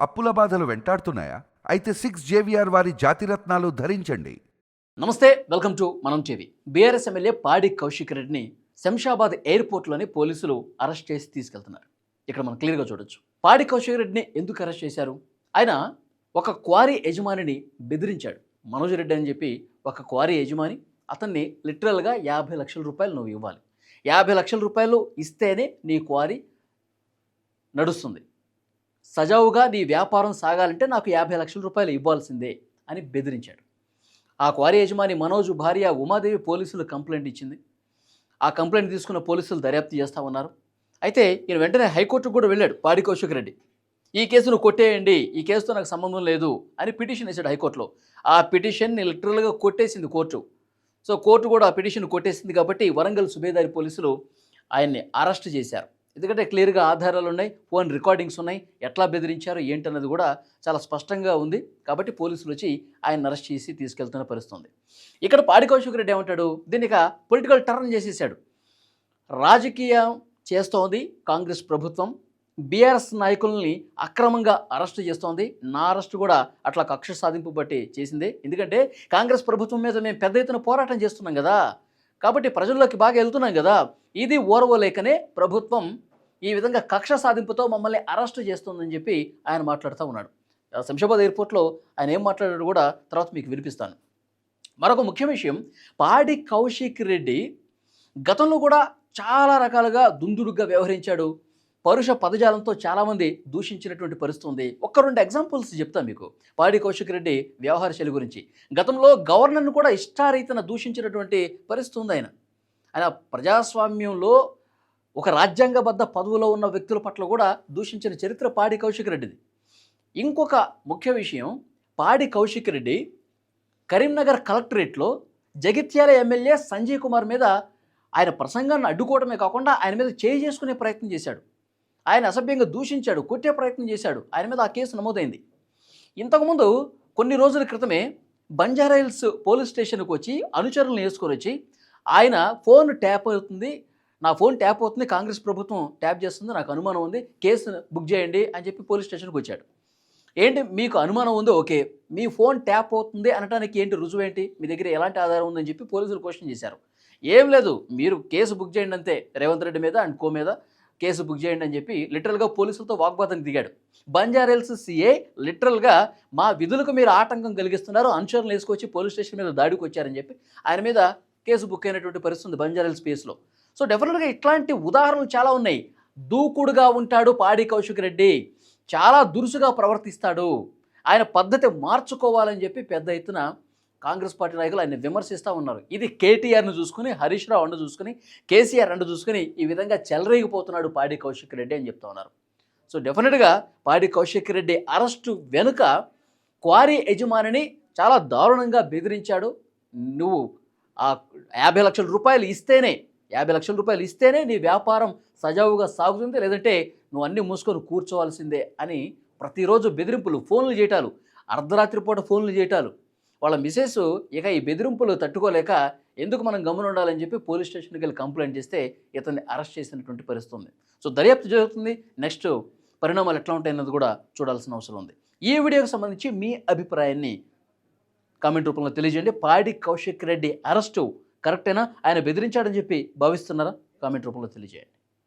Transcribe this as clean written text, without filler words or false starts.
అప్పుల బాధలు వెంటాడుతున్నాయా? అయితే 6 JVR వారి జాతిరత్నాలు ధరించండి. నమస్తే, వెల్కమ్ టు మనం టీవీ. బీఆర్ఎస్ ఎమ్మెల్యే పాడి కౌశిక్ రెడ్డిని శంషాబాద్ ఎయిర్పోర్ట్లోని పోలీసులు అరెస్ట్ చేసి తీసుకెళ్తున్నారు. ఇక్కడ మనం క్లియర్గా చూడొచ్చు. పాడి కౌశిక్ రెడ్డిని ఎందుకు అరెస్ట్ చేశారు? ఆయన ఒక క్వారీ యజమానిని బెదిరించాడు. మనోజ్ రెడ్డి అని చెప్పి ఒక క్వారీ యజమాని అతన్ని లిటరల్గా 50 లక్షల రూపాయలు నువ్వు ఇవ్వాలి, 50 లక్షల రూపాయలు ఇస్తేనే నీ క్వారీ నడుస్తుంది, సజావుగా నీ వ్యాపారం సాగాలంటే నాకు 50 లక్షల రూపాయలు ఇవ్వాల్సిందే అని బెదిరించాడు. ఆ క్వారీ యజమాని మనోజ్ భార్య ఉమాదేవి పోలీసులు కంప్లైంట్ ఇచ్చింది. ఆ కంప్లైంట్ తీసుకున్న పోలీసులు దర్యాప్తు చేస్తూ ఉన్నారు. అయితే ఈయన వెంటనే హైకోర్టుకు కూడా వెళ్ళాడు. పాడి కౌశిక్ రెడ్డి ఈ కేసును కొట్టేయండి, ఈ కేసుతో నాకు సంబంధం లేదు అని పిటిషన్ వేశాడు హైకోర్టులో. ఆ పిటిషన్ని లిటరల్గా కొట్టేసింది కోర్టు. సో కోర్టు కూడా ఆ పిటిషన్ కొట్టేసింది కాబట్టి వరంగల్ సుబేదారి పోలీసులు ఆయన్ని అరెస్ట్ చేశారు. ఎందుకంటే క్లియర్గా ఆధారాలు ఉన్నాయి, ఫోన్ రికార్డింగ్స్ ఉన్నాయి, ఎట్లా బెదిరించారు ఏంటన్నది కూడా చాలా స్పష్టంగా ఉంది. కాబట్టి పోలీసులు వచ్చి ఆయన అరెస్ట్ చేసి తీసుకెళ్తున్న పరిస్థితుంది. ఇక్కడ పాడి కౌశిక్ రెడ్డి ఏమంటాడు, దీన్ని ఇక పొలిటికల్ టర్న్ చేసేసాడు. రాజకీయం చేస్తోంది కాంగ్రెస్ ప్రభుత్వం, బీఆర్ఎస్ నాయకుల్ని అక్రమంగా అరెస్టు చేస్తోంది, నా అరెస్టు కూడా అట్లా కక్ష సాధింపు బట్టి చేసిందే. ఎందుకంటే కాంగ్రెస్ ప్రభుత్వం మీద మేము పెద్ద ఎత్తున పోరాటం చేస్తున్నాం కదా, కాబట్టి ప్రజల్లోకి బాగా వెళ్తున్నాం కదా, ఇది ఓర్వలేకనే ప్రభుత్వం ఈ విధంగా కక్ష సాధింపుతో మమ్మల్ని అరెస్టు చేస్తుందని చెప్పి ఆయన మాట్లాడుతూ ఉన్నాడు. శంషాబాద్ ఎయిర్పోర్ట్లో ఆయన ఏం మాట్లాడాడు కూడా తర్వాత మీకు వినిపిస్తాను. మరొక ముఖ్య విషయం, పాడి కౌశిక్ రెడ్డి గతంలో కూడా చాలా రకాలుగా దుందుడుగ్గా వ్యవహరించాడు. పరుష పదజాలంతో చాలామంది దూషించినటువంటి పరిస్థితి ఉంది. ఒక్క 2 ఎగ్జాంపుల్స్ చెప్తాను మీకు పాడి కౌశిక్ రెడ్డి వ్యవహార శైలి గురించి. గతంలో గవర్నర్ను కూడా ఇష్టారీతన దూషించినటువంటి పరిస్థితి ఉంది. ఆయన ప్రజాస్వామ్యంలో ఒక రాజ్యాంగబద్ధ పదవిలో ఉన్న వ్యక్తుల పట్ల కూడా దూషించిన చరిత్ర పాడి కౌశిక్ రెడ్డిది. ఇంకొక ముఖ్య విషయం, పాడి కౌశిక్ రెడ్డి కరీంనగర్ కలెక్టరేట్లో జగిత్యాల ఎమ్మెల్యే సంజయ్ కుమార్ మీద ఆయన ప్రసంగాన్ని అడ్డుకోవడమే కాకుండా ఆయన మీద చేయి చేసుకునే ప్రయత్నం చేశాడు. ఆయన అసభ్యంగా దూషించాడు, కొట్టే ప్రయత్నం చేశాడు. ఆయన మీద ఆ కేసు నమోదైంది. ఇంతకుముందు కొన్ని రోజుల క్రితమే బంజారాహిల్స్ పోలీస్ స్టేషన్కి వచ్చి అనుచరులను వేసుకొని వచ్చి ఆయన ఫోన్ ట్యాప్ అవుతుంది, నా ఫోన్ ట్యాప్ అవుతుంది, కాంగ్రెస్ ప్రభుత్వం ట్యాప్ చేస్తుంది, నాకు అనుమానం ఉంది, కేసు బుక్ చేయండి అని చెప్పి పోలీస్ స్టేషన్కి వచ్చాడు. ఏంటి మీకు అనుమానం ఉంది, ఓకే, మీ ఫోన్ ట్యాప్ అవుతుంది అనడానికి ఏంటి రుజువు, ఏంటి మీ దగ్గర ఎలాంటి ఆధారం ఉందని చెప్పి పోలీసులు క్వశ్చన్ చేశారు. ఏం లేదు, మీరు కేసు బుక్ చేయండి అంతే, రేవంత్ రెడ్డి మీద అండ్ కో మీద కేసు బుక్ చేయండి అని చెప్పి లిటరల్గా పోలీసులతో వాగ్వాదానికి దిగాడు. బంజారాహిల్స్ సిఐ లిటరల్గా మా విధులకు మీరు ఆటంకం కలిగిస్తున్నారు, అనుచరులు వేసుకొచ్చి పోలీస్ స్టేషన్ మీద దాడికి వచ్చారని చెప్పి ఆయన మీద కేసు బుక్ అయినటువంటి పరిస్థితి ఉంది బంజారాహిల్స్ స్పేస్లో. సో డెఫినెట్గా ఇట్లాంటి ఉదాహరణలు చాలా ఉన్నాయి. దూకుడుగా ఉంటాడు పాడి కౌశిక్ రెడ్డి, చాలా దురుసుగా ప్రవర్తిస్తాడు, ఆయన పద్ధతి మార్చుకోవాలని చెప్పి పెద్ద ఎత్తున కాంగ్రెస్ పార్టీ నాయకులు ఆయన విమర్శిస్తూ ఉన్నారు. ఇది కేటీఆర్ను చూసుకుని, హరీష్ రావు అండ చూసుకుని, కేసీఆర్ అండ చూసుకుని ఈ విధంగా చెలరేగిపోతున్నాడు పాడి కౌశిక్ రెడ్డి అని చెప్తా ఉన్నారు. సో డెఫినెట్గా పాడి కౌశిక్ రెడ్డి అరెస్టు వెనుక క్వారీ యజమానిని చాలా దారుణంగా బెదిరించాడు. నువ్వు ఆ 50 లక్షల రూపాయలు ఇస్తేనే, 50 లక్షల రూపాయలు ఇస్తేనే నీ వ్యాపారం సజావుగా సాగుతుంది, లేదంటే నువ్వు అన్నీ మూసుకొని కూర్చోవాల్సిందే అని ప్రతిరోజు బెదిరింపులు, ఫోన్లు చేయటాలు, అర్ధరాత్రి పూట ఫోన్లు చేయటాలు. వాళ్ళ మిసెస్ ఇక ఈ బెదిరింపులు తట్టుకోలేక ఎందుకు మనం గమనం ఉండాలని చెప్పి పోలీస్ స్టేషన్కి వెళ్ళి కంప్లైంట్ చేస్తే ఇతన్ని అరెస్ట్ చేసినటువంటి పరిస్థితి ఉంది. సో దర్యాప్తు జరుగుతుంది. నెక్స్ట్ పరిణామాలు ఎట్లా ఉంటాయన్నది కూడా చూడాల్సిన అవసరం ఉంది. ఈ వీడియోకి సంబంధించి మీ అభిప్రాయాన్ని కామెంట్ రూపంలో తెలియజేయండి. పాడి కౌశిక్ రెడ్డి అరెస్టు కరెక్టేనా, ఆయన బెదిరించాడని చెప్పి భావిస్తున్నారా? కామెంట్ రూపంలో తెలియజేయండి.